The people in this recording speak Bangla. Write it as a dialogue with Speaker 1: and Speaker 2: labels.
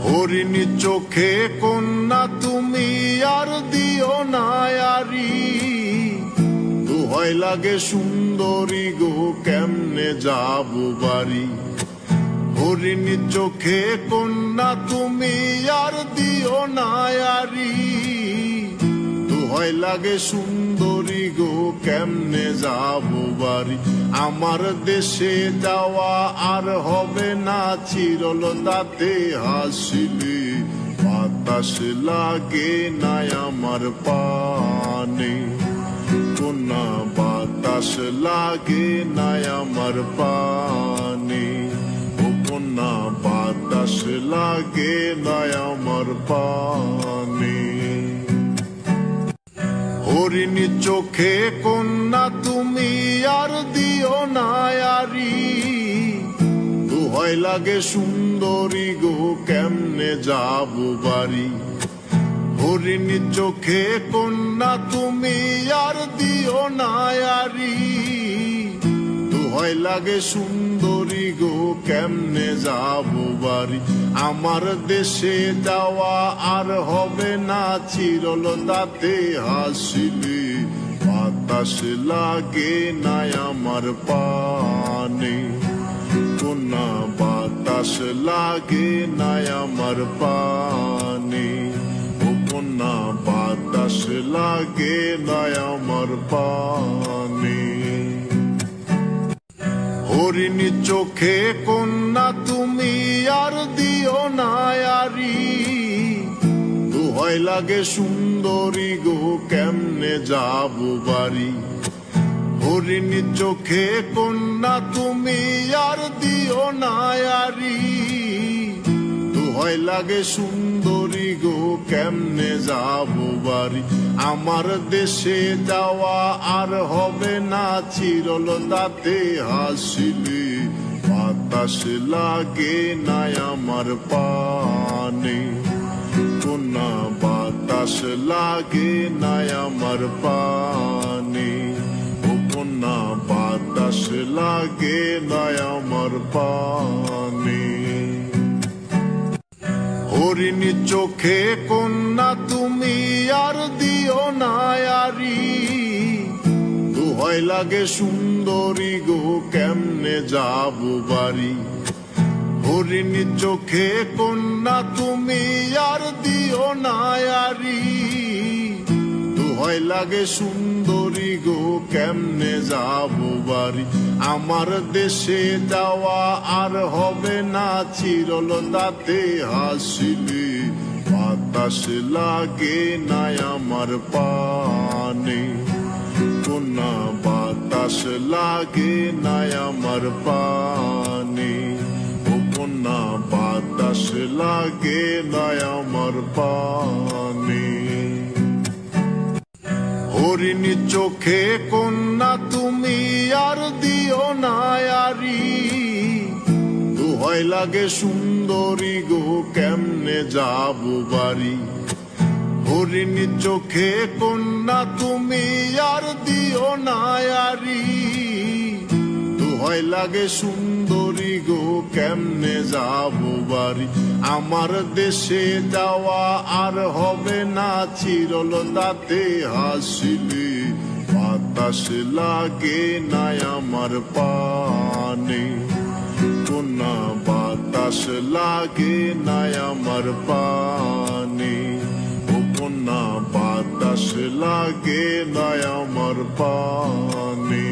Speaker 1: হরিণী চোখে কন্যা তুমি আর দিও না আরি, দোহাই লাগে সুন্দরী গো কেমনে যাব বাড়ি। হরিণী চোখে কন্যা তুমি আর দিও না আরি, দোহাই লাগে সুন্দরী গো কেমনে যাব বাড়ি। আমার দেশে যাওয়া আর হবে না চিরল তাতে হাসিলে, বাতাস লাগে না আমার পানে কন্যা, বাতাস লাগে না আমার পানে ও কন্যা, বাতাস লাগে না আমার পানে। হরিণী চোখে কন্যা তুমি আর দিও না আরি, দোহাই লাগে সুন্দরী গো কেমনে যাব বাড়ি। হরিণী চোখে কন্যা তুমি আর দিও না আরি, দোহাই লাগে সুন্দরী গো কেমনে যাব বাড়ি। আমার দেশে যাওয়া আর হবে না চিরল তাতে হাসিলে, বাতাস লাগে না আমার পানে কন্যা, বাতাস লাগে না আমার পানে ও কন্যা, বাতাস লাগে না আমার পানে। হরিণী চোখে কন্যা তুমি আর দিও না আরি, দোহাই লাগে সুন্দরী গো কেমনে যাব বাড়ি। হরিণী চোখে কন্যা তুমি আর দিও না আরি, দোহাই লাগে সুন্দরী গো কেমনে যাব বাড়ি। আমার দেশে যাওয়া আর হবে না চিরল তাতে হাসিলে, বাতাস লাগে না আমার পানে কন্যা, বাতাস লাগে না আমার পানে ও কন্যা, বাতাস লাগে না আমার পানে। হরিণী চোখে কন্যা তুমি আর দিও না আরি, দোহাই লাগে সুন্দরী গো কেমনে যাব বাড়ি। হরিণী চোখে কন্যা তুমি আর দিও না আরি, দোহাই লাগে সুন্দরী গো কেমনে যাব বাড়ি। আমার দেশে যাওয়া আর হবে না চিরল তাতে হাসিলে, বাতাস লাগে না আমার পানে কন্যা, বাতাস লাগে না আমার পানে ও কন্যা, বাতাস লাগে না আমার পানে। হরিণী চোখে কন্যা তুমি আর দিও না আরি, দোহাই লাগে সুন্দরী গো কেমনে যাব বাড়ি। হরিণী চোখে কন্যা তুমি আর দিও না আরি, দোহাই লাগে সুন্দরী গো কেমনে যাব বাড়ি। আমার দেশে যাওয়া আর হবে না চিরল তাতে হাসিলে, বাতাস লাগে না আমার পানে কন্যা, বাতাস লাগে না আমার পানে ও কন্যা, বাতাস লাগে না আমার পানে।